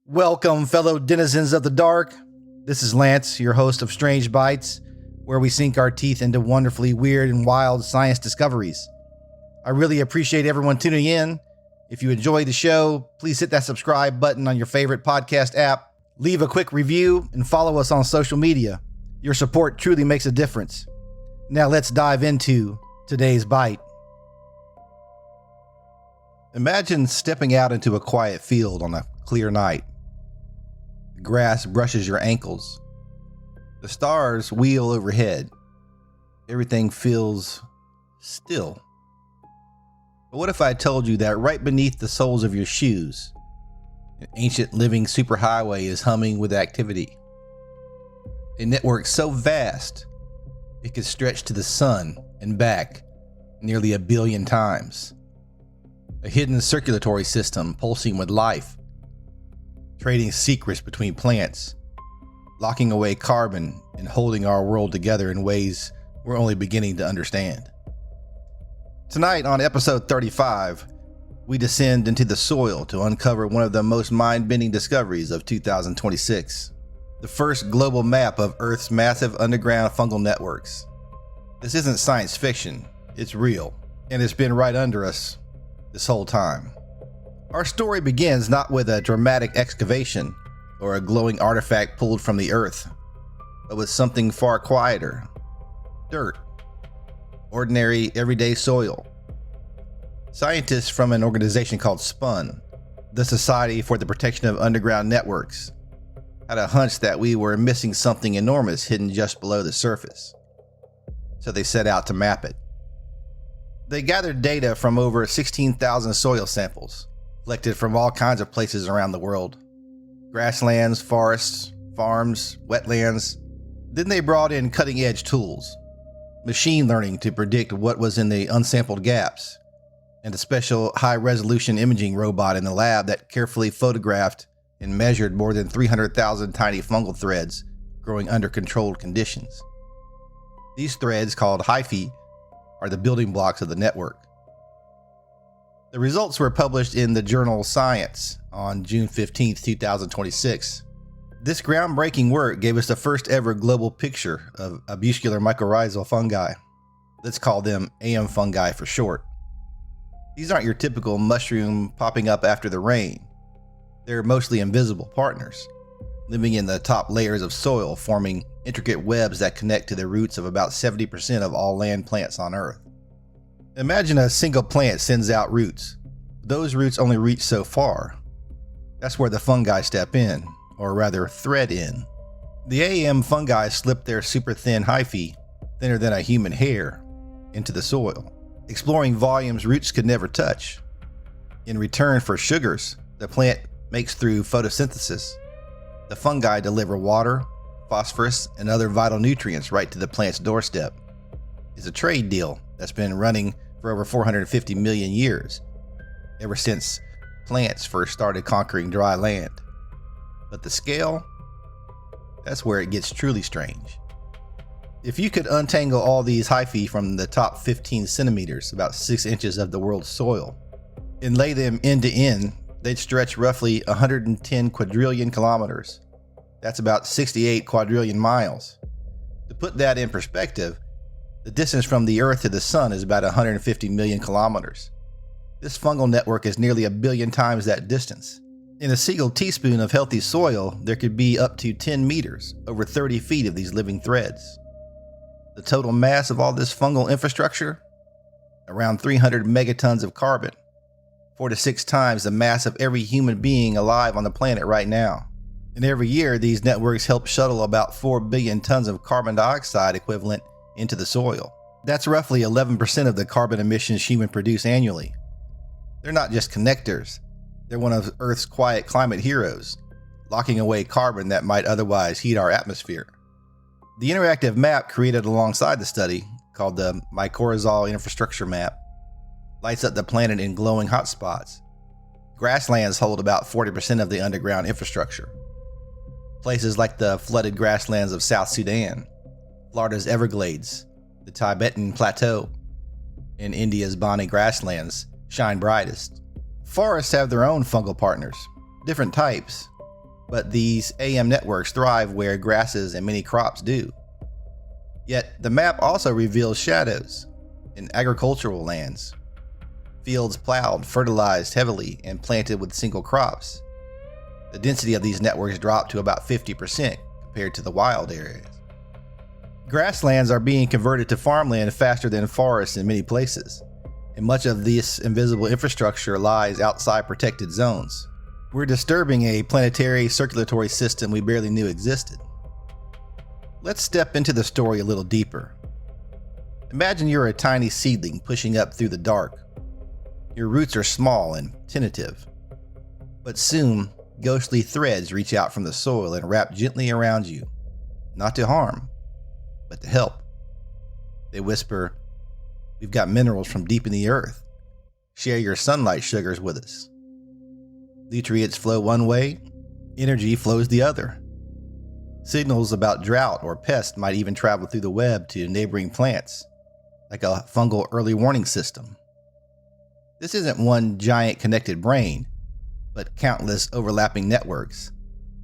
Welcome, fellow denizens of the dark. This is Lance, your host of Strange Bites, where we sink our teeth into wonderfully weird and wild science discoveries. I really appreciate everyone tuning in. If you enjoy the show, please hit that subscribe button on your favorite podcast app, leave a quick review, and follow us on social media. Your support truly makes a difference. Now let's dive into today's bite. Imagine stepping out into a quiet field on a clear night. The grass brushes your ankles. The stars wheel overhead. Everything feels still. But what if I told you that right beneath the soles of your shoes, an ancient living superhighway is humming with activity? A network so vast, it could stretch to the sun and back nearly 1 billion times. A hidden circulatory system pulsing with life, trading secrets between plants, locking away carbon and holding our world together in ways we're only beginning to understand. Tonight on episode 35, we descend into the soil to uncover one of the most mind-bending discoveries of 2026, the first global map of Earth's massive underground fungal networks. This isn't science fiction, it's real, and it's been right under us this whole time. Our story begins not with a dramatic excavation or a glowing artifact pulled from the earth, but with something far quieter. Dirt. Ordinary, everyday soil. Scientists from an organization called SPUN, the Society for the Protection of Underground Networks, had a hunch that we were missing something enormous hidden just below the surface. So they set out to map it. They gathered data from over 16,000 soil samples, collected from all kinds of places around the world. Grasslands, forests, farms, wetlands. Then they brought in cutting-edge tools, machine learning to predict what was in the unsampled gaps, and a special high-resolution imaging robot in the lab that carefully photographed and measured more than 300,000 tiny fungal threads growing under controlled conditions. These threads, called hyphae, are the building blocks of the network. The results were published in the journal Science on June 15, 2026. This groundbreaking work gave us the first ever global picture of abuscular mycorrhizal fungi. Let's call them AM fungi for short. These aren't your typical mushroom popping up after the rain. They're mostly invisible partners, living in the top layers of soil, forming intricate webs that connect to the roots of about 70% of all land plants on Earth. Imagine a single plant sends out roots. Those roots only reach so far. That's where the fungi step in, or rather thread in. The AM fungi slip their super thin hyphae, thinner than a human hair, into the soil, exploring volumes roots could never touch. In return for sugars the plant makes through photosynthesis, the fungi deliver water, phosphorus, and other vital nutrients right to the plant's doorstep. It's a trade deal that's been running for over 450 million years, ever since plants first started conquering dry land. But the scale, that's where it gets truly strange. If you could untangle all these hyphae from the top 15 centimeters, about 6 inches of the world's soil, and lay them end to end, they'd stretch roughly 110 quadrillion kilometers. That's about 68 quadrillion miles. To put that in perspective, the distance from the Earth to the Sun is about 150 million kilometers. This fungal network is nearly 1 billion times that distance. In a single teaspoon of healthy soil, there could be up to 10 meters, over 30 feet of these living threads. The total mass of all this fungal infrastructure? Around 300 megatons of carbon, 4 to 6 times the mass of every human being alive on the planet right now. And every year, these networks help shuttle about 4 billion tons of carbon dioxide equivalent into the soil. That's roughly 11% of the carbon emissions humans produce annually. They're not just connectors, they're one of Earth's quiet climate heroes, locking away carbon that might otherwise heat our atmosphere. The interactive map created alongside the study, called the Mycorrhizal Infrastructure Map, lights up the planet in glowing hotspots. Grasslands hold about 40% of the underground infrastructure. Places like the flooded grasslands of South Sudan, Florida's Everglades, the Tibetan Plateau, and India's Bonny grasslands shine brightest. Forests have their own fungal partners, different types, but these AM networks thrive where grasses and many crops do. Yet the map also reveals shadows in agricultural lands. Fields plowed, fertilized heavily, and planted with single crops. The density of these networks dropped to about 50% compared to the wild areas. Grasslands are being converted to farmland faster than forests in many places, and much of this invisible infrastructure lies outside protected zones. We're disturbing a planetary circulatory system we barely knew existed. Let's step into the story a little deeper. Imagine you're a tiny seedling pushing up through the dark. Your roots are small and tentative, but soon ghostly threads reach out from the soil and wrap gently around you, not to harm, but to help. They whisper, "We've got minerals from deep in the earth. Share your sunlight sugars with us." Nutrients flow one way, energy flows the other. Signals about drought or pest might even travel through the web to neighboring plants, like a fungal early warning system. This isn't one giant connected brain, but countless overlapping networks,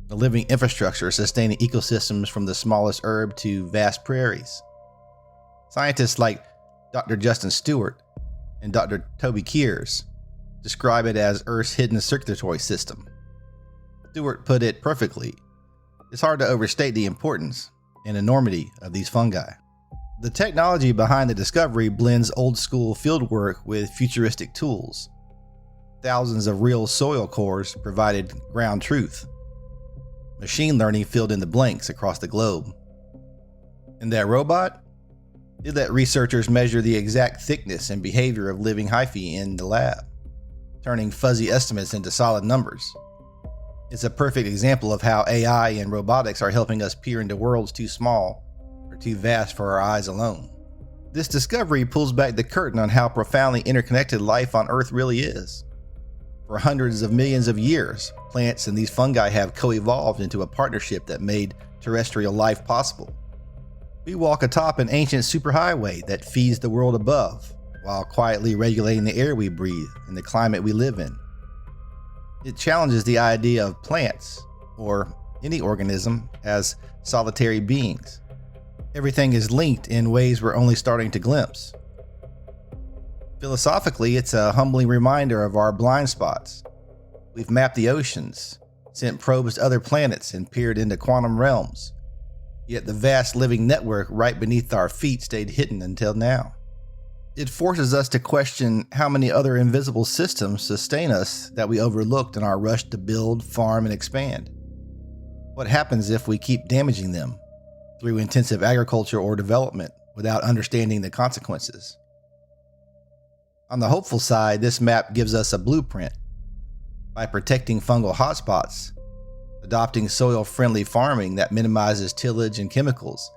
the living infrastructure sustaining ecosystems from the smallest herb to vast prairies. Scientists like Dr. Justin Stewart and Dr. Toby Kears describe it as Earth's hidden circulatory system. Stewart put it perfectly. It's hard to overstate the importance and enormity of these fungi. The technology behind the discovery blends old-school fieldwork with futuristic tools. Thousands of real soil cores provided ground truth. Machine learning filled in the blanks across the globe. And that robot? It let researchers measure the exact thickness and behavior of living hyphae in the lab, turning fuzzy estimates into solid numbers. It's a perfect example of how AI and robotics are helping us peer into worlds too small or too vast for our eyes alone. This discovery pulls back the curtain on how profoundly interconnected life on Earth really is. For hundreds of millions of years, plants and these fungi have co-evolved into a partnership that made terrestrial life possible. We walk atop an ancient superhighway that feeds the world above, while quietly regulating the air we breathe and the climate we live in. It challenges the idea of plants, or any organism, as solitary beings. Everything is linked in ways we're only starting to glimpse. Philosophically, it's a humbling reminder of our blind spots. We've mapped the oceans, sent probes to other planets, and peered into quantum realms. Yet the vast living network right beneath our feet stayed hidden until now. It forces us to question how many other invisible systems sustain us that we overlooked in our rush to build, farm, and expand. What happens if we keep damaging them through intensive agriculture or development without understanding the consequences? On the hopeful side, this map gives us a blueprint. By protecting fungal hotspots, adopting soil-friendly farming that minimizes tillage and chemicals,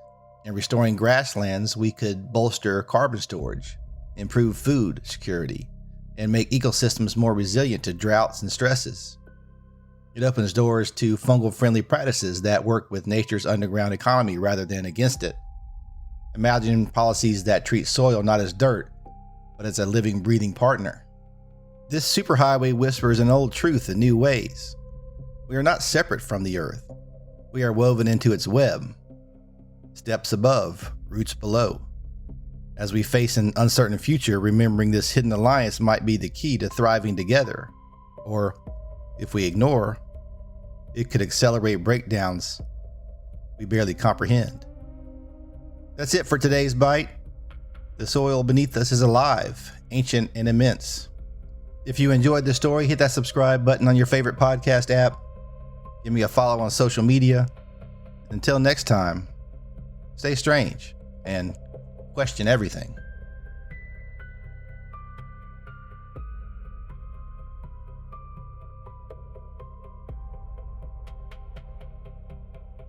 and restoring grasslands, we could bolster carbon storage, improve food security, and make ecosystems more resilient to droughts and stresses. It opens doors to fungal-friendly practices that work with nature's underground economy rather than against it. Imagine policies that treat soil not as dirt, but as a living, breathing partner. This superhighway whispers an old truth in new ways. We are not separate from the earth. We are woven into its web. Steps above, roots below. As we face an uncertain future, remembering this hidden alliance might be the key to thriving together. Or, if we ignore, it could accelerate breakdowns we barely comprehend. That's it for today's bite. The soil beneath us is alive, ancient, and immense. If you enjoyed the story, hit that subscribe button on your favorite podcast app. Give me a follow on social media. Until next time, stay strange and question everything.